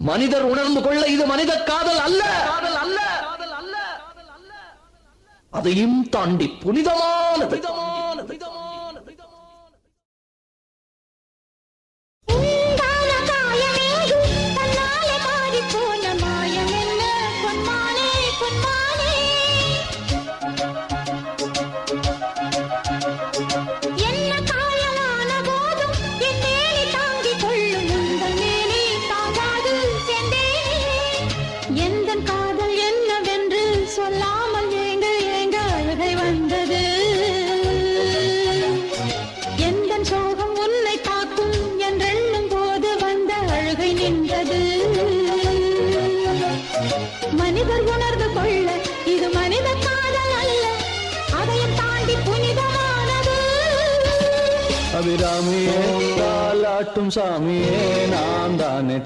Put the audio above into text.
மனிதர் உணர்ந்து கொள்ள இது மனித காதல் அல்ல, அதையும் தாண்டி புனிதமானது. சொல்லாமல் ஏங்க ஏங்க அழுகை வந்தது. எந்த சோகம் உன்னை காக்கும் என்றெண்ணும் போது வந்த அழுகை நின்றது. மனிதர் உணர்ந்து கொள்ள இது மனித காதல் அல்ல, அதையும் தாண்டி புனிதமானது. அபிராமியே தாலாட்டும் சாமியே நான் தானே